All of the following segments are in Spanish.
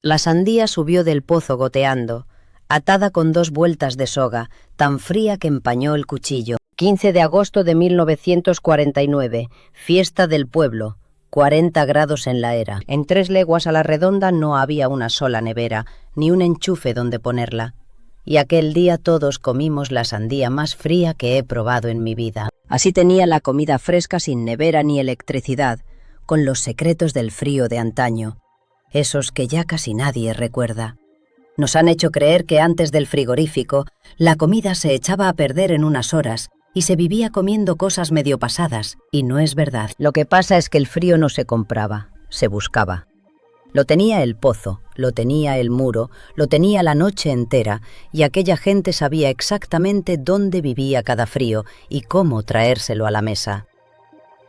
La sandía subió del pozo goteando, atada con 2 vueltas de soga, tan fría que empañó el cuchillo. 15 de agosto de 1949, fiesta del pueblo, 40 grados en la era. En 3 leguas a la redonda no había una sola nevera, ni un enchufe donde ponerla. Y aquel día todos comimos la sandía más fría que he probado en mi vida. Así tenía la comida fresca sin nevera ni electricidad, con los secretos del frío de antaño, esos que ya casi nadie recuerda. Nos han hecho creer que antes del frigorífico, la comida se echaba a perder en unas horas y se vivía comiendo cosas medio pasadas, y no es verdad. Lo que pasa es que el frío no se compraba, se buscaba. Lo tenía el pozo, lo tenía el muro, lo tenía la noche entera, y aquella gente sabía exactamente dónde vivía cada frío y cómo traérselo a la mesa.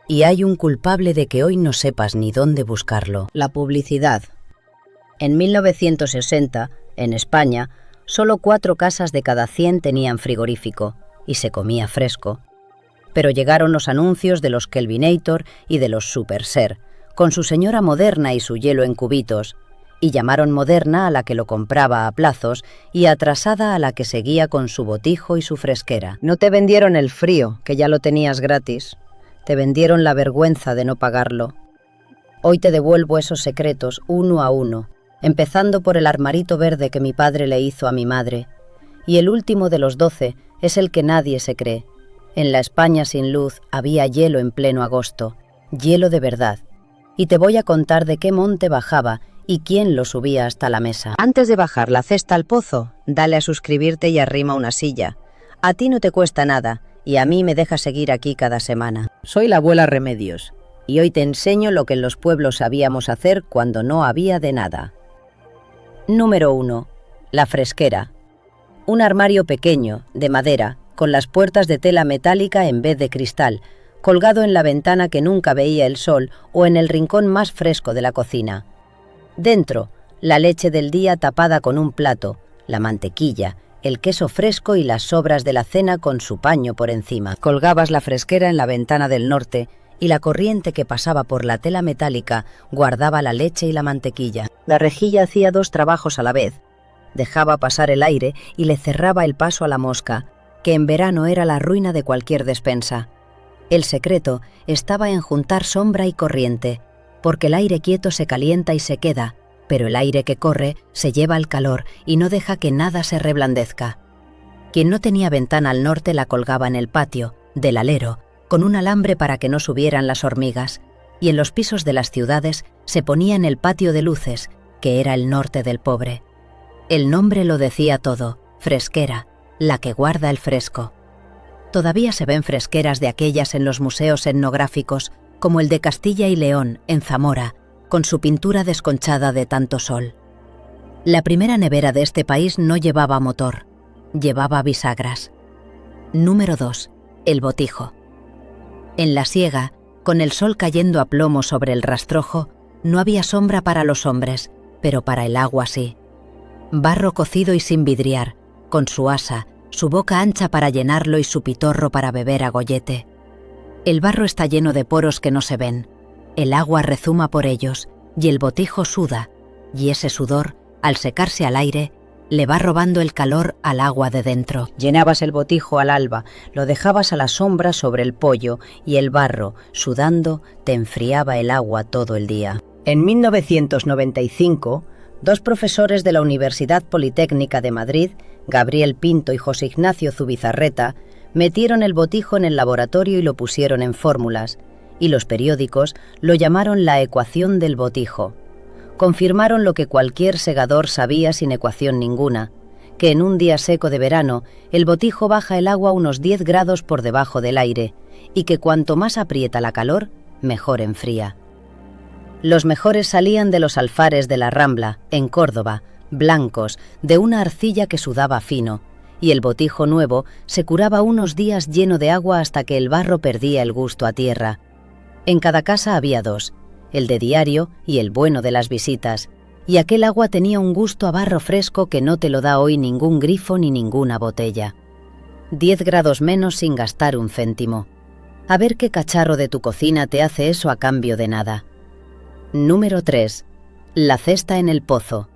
Y hay un culpable de que hoy no sepas ni dónde buscarlo: la publicidad. En 1960, en España, solo 4 casas de cada 100 tenían frigorífico, y se comía fresco. Pero llegaron los anuncios de los Kelvinator y de los Superser, con su señora moderna y su hielo en cubitos, y llamaron moderna a la que lo compraba a plazos y atrasada a la que seguía con su botijo y su fresquera. No te vendieron el frío, que ya lo tenías gratis. Te vendieron la vergüenza de no pagarlo. Hoy te devuelvo esos secretos uno a uno, empezando por el armarito verde que mi padre le hizo a mi madre. Y el último de los 12 es el que nadie se cree. En la España sin luz había hielo en pleno agosto, hielo de verdad. Y te voy a contar de qué monte bajaba y quién lo subía hasta la mesa. Antes de bajar la cesta al pozo, dale a suscribirte y arrima una silla. A ti no te cuesta nada, y a mí me deja seguir aquí cada semana. Soy la abuela Remedios, y hoy te enseño lo que en los pueblos sabíamos hacer cuando no había de nada. Número 1. La fresquera. Un armario pequeño, de madera, con las puertas de tela metálica en vez de cristal, colgado en la ventana que nunca veía el sol o en el rincón más fresco de la cocina. Dentro, la leche del día tapada con un plato, la mantequilla, el queso fresco y las sobras de la cena con su paño por encima. Colgabas la fresquera en la ventana del norte y la corriente que pasaba por la tela metálica guardaba la leche y la mantequilla. La rejilla hacía 2 trabajos a la vez. Dejaba pasar el aire y le cerraba el paso a la mosca, que en verano era la ruina de cualquier despensa. El secreto estaba en juntar sombra y corriente, porque el aire quieto se calienta y se queda, pero el aire que corre se lleva el calor y no deja que nada se reblandezca. Quien no tenía ventana al norte la colgaba en el patio, del alero, con un alambre para que no subieran las hormigas, y en los pisos de las ciudades se ponía en el patio de luces, que era el norte del pobre. El nombre lo decía todo: fresquera, la que guarda el fresco. Todavía se ven fresqueras de aquellas en los museos etnográficos, como el de Castilla y León, en Zamora, con su pintura desconchada de tanto sol. La primera nevera de este país no llevaba motor, llevaba bisagras. Número 2. El botijo. En la siega, con el sol cayendo a plomo sobre el rastrojo, no había sombra para los hombres, pero para el agua sí. Barro cocido y sin vidriar, con su asa, su boca ancha para llenarlo y su pitorro para beber a gollete. El barro está lleno de poros que no se ven, el agua rezuma por ellos y el botijo suda, y ese sudor, al secarse al aire, le va robando el calor al agua de dentro. Llenabas el botijo al alba, lo dejabas a la sombra sobre el pollo y el barro, sudando, te enfriaba el agua todo el día. En 1995, 2 profesores de la Universidad Politécnica de Madrid, Gabriel Pinto y José Ignacio Zubizarreta, metieron el botijo en el laboratorio y lo pusieron en fórmulas, y los periódicos lo llamaron la ecuación del botijo. Confirmaron lo que cualquier segador sabía sin ecuación ninguna, que en un día seco de verano el botijo baja el agua unos 10 grados por debajo del aire, y que cuanto más aprieta la calor, mejor enfría. Los mejores salían de los alfares de la Rambla, en Córdoba, blancos, de una arcilla que sudaba fino, y el botijo nuevo se curaba unos días lleno de agua hasta que el barro perdía el gusto a tierra. En cada casa había 2, el de diario y el bueno de las visitas, y aquel agua tenía un gusto a barro fresco que no te lo da hoy ningún grifo ni ninguna botella. 10 grados menos sin gastar un céntimo. A ver qué cacharro de tu cocina te hace eso a cambio de nada. Número 3. La cesta en el pozo.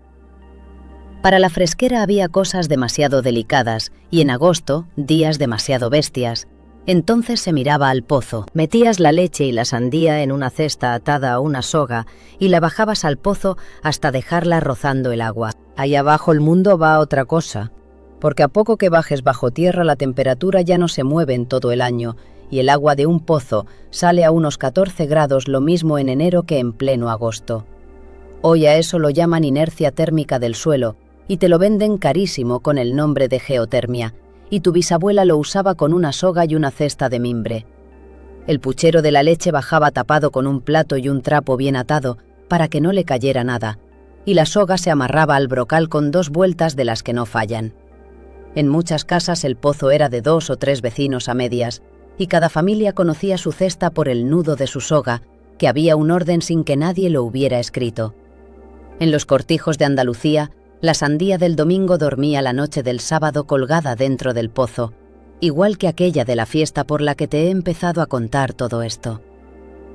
Para la fresquera había cosas demasiado delicadas y en agosto días demasiado bestias. Entonces se miraba al pozo. Metías la leche y la sandía en una cesta atada a una soga y la bajabas al pozo hasta dejarla rozando el agua. Ahí abajo el mundo va a otra cosa, porque a poco que bajes bajo tierra la temperatura ya no se mueve en todo el año y el agua de un pozo sale a unos 14 grados lo mismo en enero que en pleno agosto. Hoy a eso lo llaman inercia térmica del suelo y te lo venden carísimo con el nombre de geotermia, y tu bisabuela lo usaba con una soga y una cesta de mimbre. El puchero de la leche bajaba tapado con un plato y un trapo bien atado para que no le cayera nada, y la soga se amarraba al brocal con 2 vueltas de las que no fallan. En muchas casas el pozo era de 2 o 3 vecinos a medias, y cada familia conocía su cesta por el nudo de su soga, que había un orden sin que nadie lo hubiera escrito. En los cortijos de Andalucía, la sandía del domingo dormía la noche del sábado colgada dentro del pozo, igual que aquella de la fiesta por la que te he empezado a contar todo esto.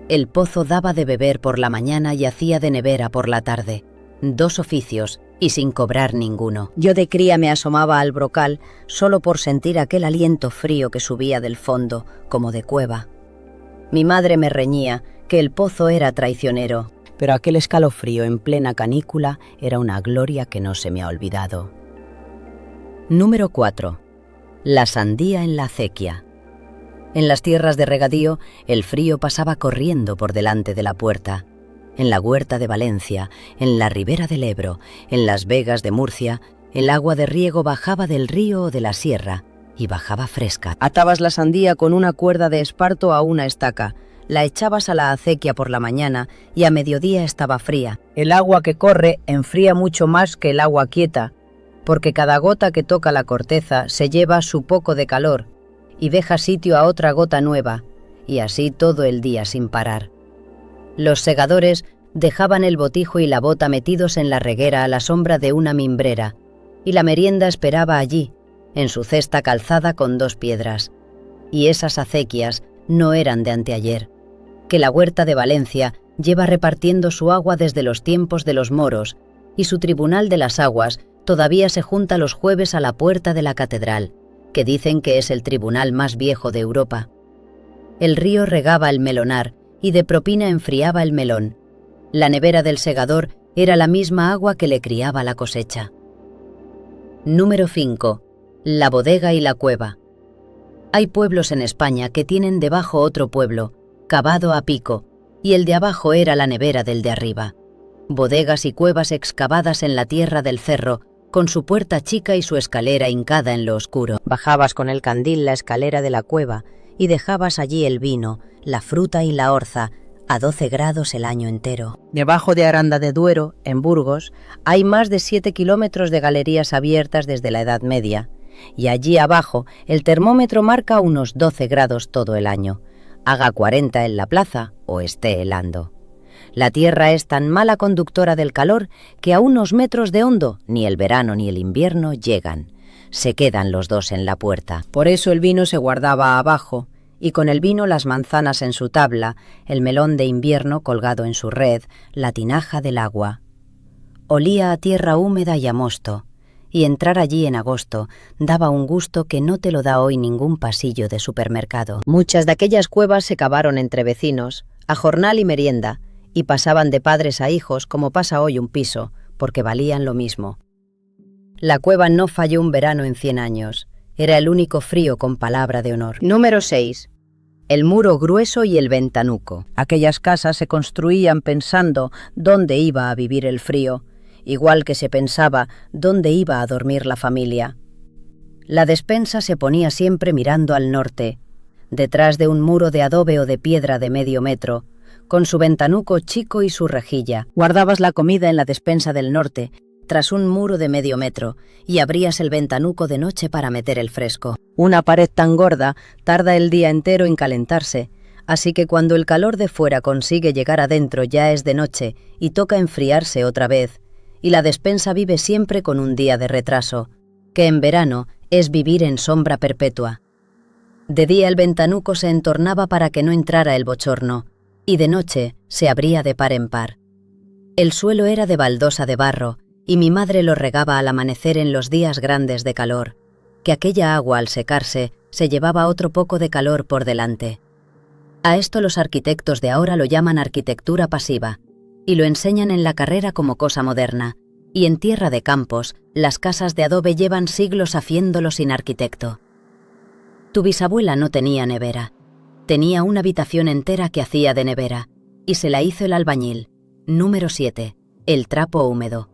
El pozo daba de beber por la mañana y hacía de nevera por la tarde. 2 oficios, y sin cobrar ninguno. Yo de cría me asomaba al brocal solo por sentir aquel aliento frío que subía del fondo, como de cueva. Mi madre me reñía que el pozo era traicionero, pero aquel escalofrío en plena canícula era una gloria que no se me ha olvidado. Número 4. La sandía en la acequia. En las tierras de regadío, el frío pasaba corriendo por delante de la puerta. En la Huerta de Valencia, en la Ribera del Ebro, en las Vegas de Murcia, el agua de riego bajaba del río o de la sierra, y bajaba fresca. Atabas la sandía con una cuerda de esparto a una estaca, la echabas a la acequia por la mañana y a mediodía estaba fría. El agua que corre enfría mucho más que el agua quieta, porque cada gota que toca la corteza se lleva su poco de calor y deja sitio a otra gota nueva, y así todo el día sin parar. Los segadores dejaban el botijo y la bota metidos en la reguera a la sombra de una mimbrera, y la merienda esperaba allí, en su cesta calzada con 2 piedras. Y esas acequias no eran de anteayer, que la Huerta de Valencia lleva repartiendo su agua desde los tiempos de los moros, y su Tribunal de las Aguas todavía se junta los jueves a la puerta de la catedral, que dicen que es el tribunal más viejo de Europa. El río regaba el melonar y de propina enfriaba el melón. La nevera del segador era la misma agua que le criaba la cosecha. Número 5. La bodega y la cueva. Hay pueblos en España que tienen debajo otro pueblo, cavado a pico, y el de abajo era la nevera del de arriba. Bodegas y cuevas excavadas en la tierra del cerro, con su puerta chica y su escalera hincada en lo oscuro. Bajabas con el candil la escalera de la cueva y dejabas allí el vino, la fruta y la orza, a 12 grados el año entero. Debajo de Aranda de Duero, en Burgos, hay más de 7 kilómetros de galerías abiertas desde la Edad Media, y allí abajo el termómetro marca unos 12 grados todo el año, haga 40 en la plaza o esté helando. La tierra es tan mala conductora del calor que a unos metros de hondo ni el verano ni el invierno llegan. Se quedan los dos en la puerta. Por eso el vino se guardaba abajo, y con el vino las manzanas en su tabla, el melón de invierno colgado en su red, la tinaja del agua. Olía a tierra húmeda y a mosto, y entrar allí en agosto daba un gusto que no te lo da hoy ningún pasillo de supermercado. Muchas de aquellas cuevas se cavaron entre vecinos, a jornal y merienda, y pasaban de padres a hijos como pasa hoy un piso, porque valían lo mismo. La cueva no falló un verano en 100 años. Era el único frío con palabra de honor. Número 6. El muro grueso y el ventanuco. Aquellas casas se construían pensando dónde iba a vivir el frío, igual que se pensaba dónde iba a dormir la familia. La despensa se ponía siempre mirando al norte, detrás de un muro de adobe o de piedra de medio metro, con su ventanuco chico y su rejilla. Guardabas la comida en la despensa del norte, tras un muro de medio metro, y abrías el ventanuco de noche para meter el fresco. Una pared tan gorda tarda el día entero en calentarse, así que cuando el calor de fuera consigue llegar adentro ya es de noche y toca enfriarse otra vez, y la despensa vive siempre con un día de retraso, que en verano es vivir en sombra perpetua. De día el ventanuco se entornaba para que no entrara el bochorno, y de noche se abría de par en par. El suelo era de baldosa de barro, y mi madre lo regaba al amanecer en los días grandes de calor, que aquella agua al secarse se llevaba otro poco de calor por delante. A esto los arquitectos de ahora lo llaman arquitectura pasiva, y lo enseñan en la carrera como cosa moderna, y en tierra de campos, las casas de adobe llevan siglos haciéndolo sin arquitecto. Tu bisabuela no tenía nevera. Tenía una habitación entera que hacía de nevera, y se la hizo el albañil. Número 7. El trapo húmedo.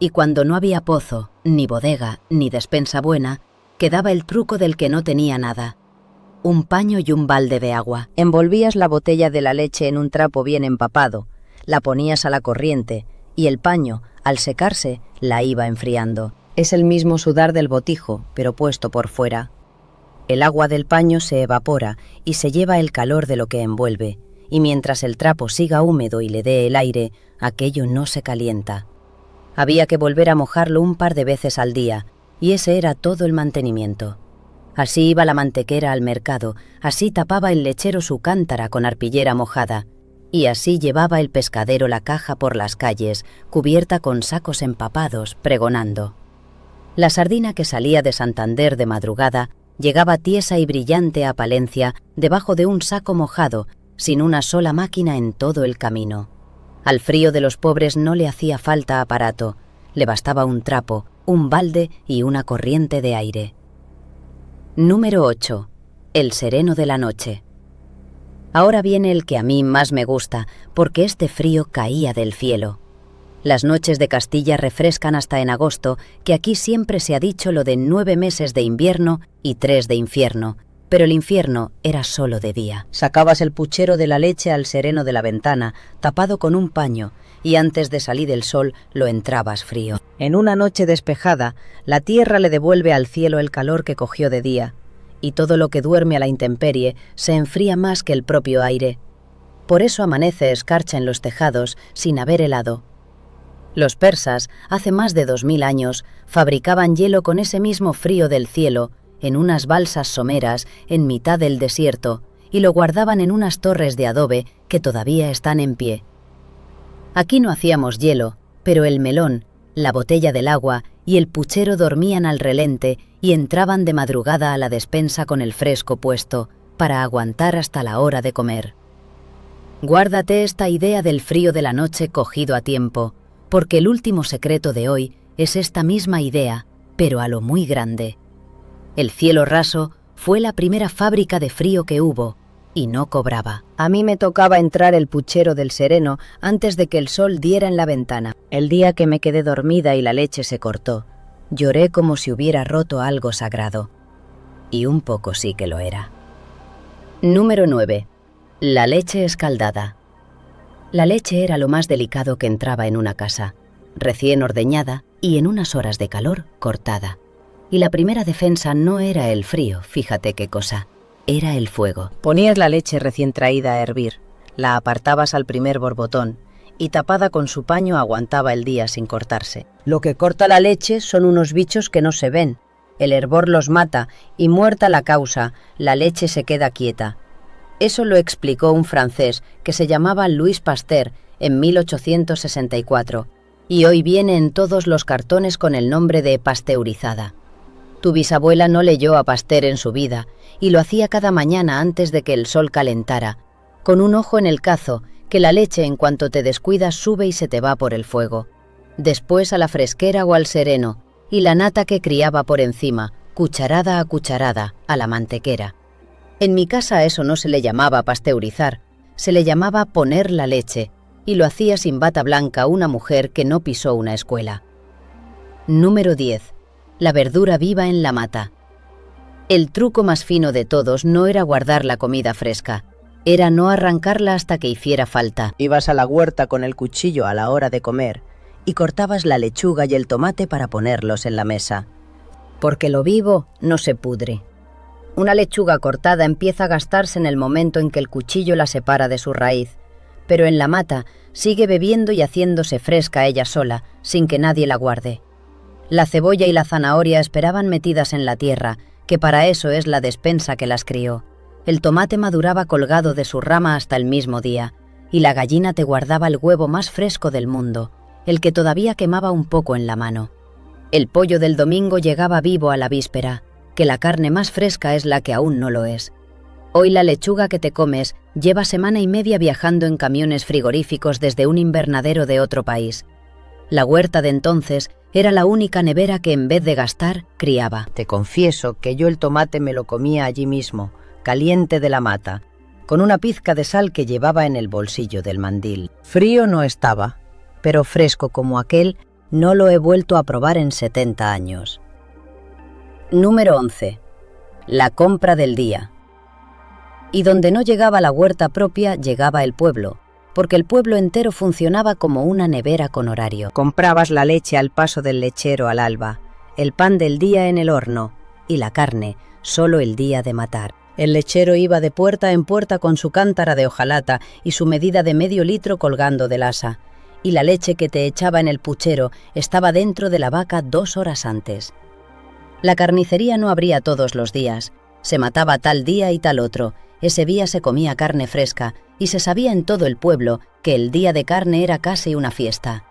Y cuando no había pozo, ni bodega, ni despensa buena, quedaba el truco del que no tenía nada. Un paño y un balde de agua. Envolvías la botella de la leche en un trapo bien empapado, la ponías a la corriente, y el paño, al secarse, la iba enfriando. Es el mismo sudar del botijo, pero puesto por fuera. El agua del paño se evapora y se lleva el calor de lo que envuelve, y mientras el trapo siga húmedo y le dé el aire, aquello no se calienta. Había que volver a mojarlo un par de veces al día, y ese era todo el mantenimiento. Así iba la mantequera al mercado, así tapaba el lechero su cántara con arpillera mojada, y así llevaba el pescadero la caja por las calles, cubierta con sacos empapados, pregonando. La sardina que salía de Santander de madrugada llegaba tiesa y brillante a Palencia debajo de un saco mojado, sin una sola máquina en todo el camino. Al frío de los pobres no le hacía falta aparato, le bastaba un trapo, un balde y una corriente de aire. Número 8. El sereno de la noche. Ahora viene el que a mí más me gusta, porque este frío caía del cielo. Las noches de Castilla refrescan hasta en agosto, que aquí siempre se ha dicho lo de 9 meses de invierno y 3 de infierno, pero el infierno era solo de día. Sacabas el puchero de la leche al sereno de la ventana, tapado con un paño, y antes de salir el sol lo entrabas frío. En una noche despejada, la tierra le devuelve al cielo el calor que cogió de día, y todo lo que duerme a la intemperie se enfría más que el propio aire. Por eso amanece escarcha en los tejados sin haber helado. Los persas, hace más de 2000 años, fabricaban hielo con ese mismo frío del cielo, en unas balsas someras en mitad del desierto, y lo guardaban en unas torres de adobe que todavía están en pie. Aquí no hacíamos hielo, pero el melón, la botella del agua y el puchero dormían al relente y entraban de madrugada a la despensa con el fresco puesto, para aguantar hasta la hora de comer. Guárdate esta idea del frío de la noche cogido a tiempo, porque el último secreto de hoy es esta misma idea, pero a lo muy grande. El cielo raso fue la primera fábrica de frío que hubo, y no cobraba. A mí me tocaba entrar el puchero del sereno antes de que el sol diera en la ventana. El día que me quedé dormida y la leche se cortó, lloré como si hubiera roto algo sagrado. Y un poco sí que lo era. Número 9. La leche escaldada. La leche era lo más delicado que entraba en una casa, recién ordeñada y en unas horas de calor cortada. Y la primera defensa no era el frío, fíjate qué cosa, era el fuego. Ponías la leche recién traída a hervir, la apartabas al primer borbotón y tapada con su paño aguantaba el día sin cortarse. Lo que corta la leche son unos bichos que no se ven. El hervor los mata y muerta la causa, la leche se queda quieta. Eso lo explicó un francés que se llamaba Louis Pasteur en 1864 y hoy viene en todos los cartones con el nombre de pasteurizada. Tu bisabuela no leyó a Pasteur en su vida y lo hacía cada mañana antes de que el sol calentara, con un ojo en el cazo, que la leche en cuanto te descuidas sube y se te va por el fuego. Después a la fresquera o al sereno, y la nata que criaba por encima, cucharada a cucharada, a la mantequera. En mi casa eso no se le llamaba pasteurizar, se le llamaba poner la leche, y lo hacía sin bata blanca una mujer que no pisó una escuela. Número 10. La verdura viva en la mata. El truco más fino de todos no era guardar la comida fresca, era no arrancarla hasta que hiciera falta. Ibas a la huerta con el cuchillo a la hora de comer y cortabas la lechuga y el tomate para ponerlos en la mesa. Porque lo vivo no se pudre. Una lechuga cortada empieza a gastarse en el momento en que el cuchillo la separa de su raíz, pero en la mata sigue bebiendo y haciéndose fresca ella sola, sin que nadie la guarde. La cebolla y la zanahoria esperaban metidas en la tierra, que para eso es la despensa que las crió. El tomate maduraba colgado de su rama hasta el mismo día, y la gallina te guardaba el huevo más fresco del mundo, el que todavía quemaba un poco en la mano. El pollo del domingo llegaba vivo a la víspera, que la carne más fresca es la que aún no lo es. Hoy la lechuga que te comes lleva semana y media viajando en camiones frigoríficos desde un invernadero de otro país. La huerta de entonces era la única nevera que en vez de gastar, criaba. Te confieso que yo el tomate me lo comía allí mismo, caliente de la mata, con una pizca de sal que llevaba en el bolsillo del mandil. Frío no estaba, pero fresco como aquel no lo he vuelto a probar en 70 años. Número 11. La compra del día. Y donde no llegaba la huerta propia, llegaba el pueblo, porque el pueblo entero funcionaba como una nevera con horario. Comprabas la leche al paso del lechero al alba, el pan del día en el horno y la carne solo el día de matar. El lechero iba de puerta en puerta con su cántara de hojalata y su medida de medio litro colgando del asa, y la leche que te echaba en el puchero estaba dentro de la vaca 2 horas antes. La carnicería no abría todos los días, se mataba tal día y tal otro. Ese día se comía carne fresca y se sabía en todo el pueblo que el día de carne era casi una fiesta.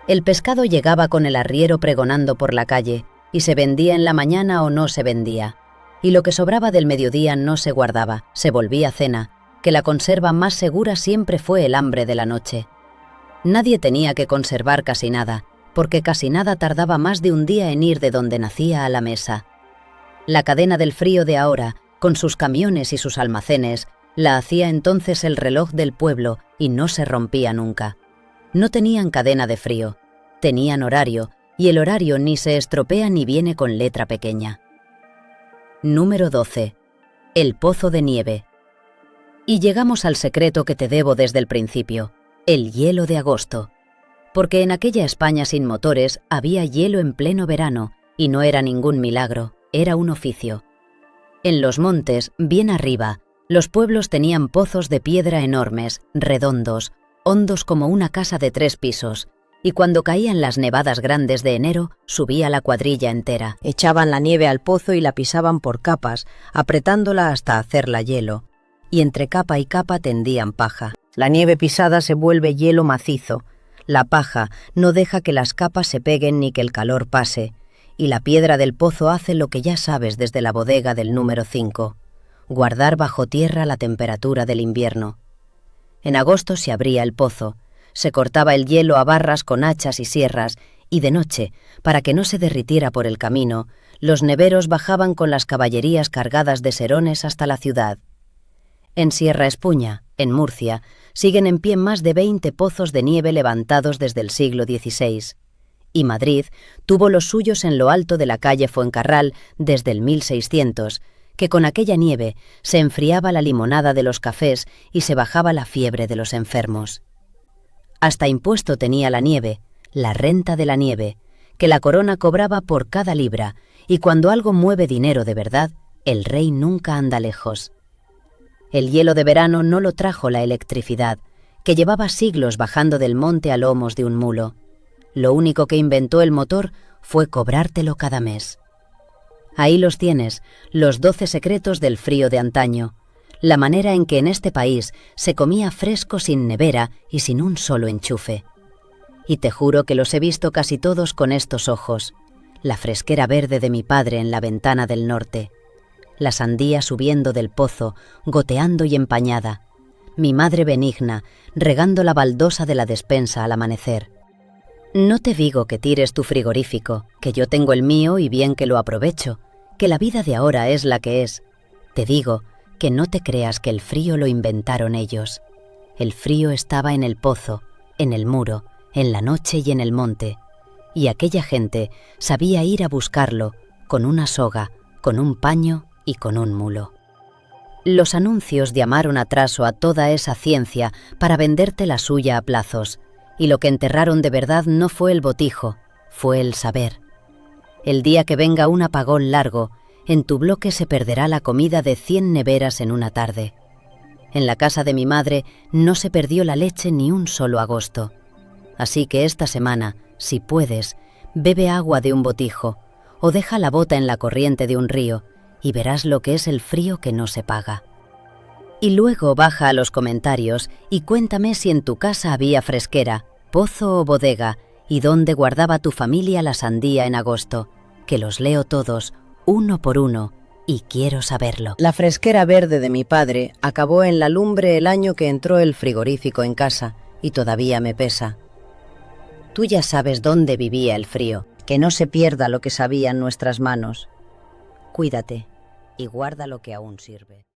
El pescado llegaba con el arriero pregonando por la calle y se vendía en la mañana o no se vendía. Y lo que sobraba del mediodía no se guardaba, se volvía cena, que la conserva más segura siempre fue el hambre de la noche. Nadie tenía que conservar casi nada, porque casi nada tardaba más de un día en ir de donde nacía a la mesa. La cadena del frío de ahora, con sus camiones y sus almacenes, la hacía entonces el reloj del pueblo y no se rompía nunca. No tenían cadena de frío, tenían horario, y el horario ni se estropea ni viene con letra pequeña. Número 12. El pozo de nieve. Y llegamos al secreto que te debo desde el principio, el hielo de agosto. Porque en aquella España sin motores había hielo en pleno verano, y no era ningún milagro, era un oficio. En los montes, bien arriba, los pueblos tenían pozos de piedra enormes, redondos, hondos como una casa de 3 pisos, y cuando caían las nevadas grandes de enero, subía la cuadrilla entera. Echaban la nieve al pozo y la pisaban por capas, apretándola hasta hacerla hielo, y entre capa y capa tendían paja. La nieve pisada se vuelve hielo macizo, la paja no deja que las capas se peguen ni que el calor pase, y la piedra del pozo hace lo que ya sabes desde la bodega del número 5, guardar bajo tierra la temperatura del invierno. En agosto se abría el pozo, se cortaba el hielo a barras con hachas y sierras, y de noche, para que no se derritiera por el camino, los neveros bajaban con las caballerías cargadas de serones hasta la ciudad. En Sierra Espuña, en Murcia, siguen en pie más de 20 pozos de nieve levantados desde el siglo XVI. Y Madrid tuvo los suyos en lo alto de la calle Fuencarral desde el 1600, que con aquella nieve se enfriaba la limonada de los cafés y se bajaba la fiebre de los enfermos. Hasta impuesto tenía la nieve, la renta de la nieve, que la corona cobraba por cada libra, y cuando algo mueve dinero de verdad, el rey nunca anda lejos. El hielo de verano no lo trajo la electricidad, que llevaba siglos bajando del monte a lomos de un mulo. Lo único que inventó el motor fue cobrártelo cada mes. Ahí los tienes, los 12 secretos del frío de antaño, la manera en que en este país se comía fresco sin nevera y sin un solo enchufe. Y te juro que los he visto casi todos con estos ojos, la fresquera verde de mi padre en la ventana del norte, la sandía subiendo del pozo, goteando y empañada, mi madre benigna regando la baldosa de la despensa al amanecer. No te digo que tires tu frigorífico, que yo tengo el mío y bien que lo aprovecho, que la vida de ahora es la que es. Te digo que no te creas que el frío lo inventaron ellos. El frío estaba en el pozo, en el muro, en la noche y en el monte, y aquella gente sabía ir a buscarlo con una soga, con un paño y con un mulo. Los anuncios llamaron atraso a toda esa ciencia para venderte la suya a plazos, y lo que enterraron de verdad no fue el botijo, fue el saber. El día que venga un apagón largo, en tu bloque se perderá la comida de 100 neveras en una tarde. En la casa de mi madre no se perdió la leche ni un solo agosto. Así que esta semana, si puedes, bebe agua de un botijo, o deja la bota en la corriente de un río, y verás lo que es el frío que no se paga. Y luego baja a los comentarios y cuéntame si en tu casa había fresquera, pozo o bodega, y dónde guardaba tu familia la sandía en agosto, que los leo todos, uno por uno, y quiero saberlo. La fresquera verde de mi padre acabó en la lumbre el año que entró el frigorífico en casa, y todavía me pesa. Tú ya sabes dónde vivía el frío, que no se pierda lo que sabían nuestras manos. Cuídate y guarda lo que aún sirve.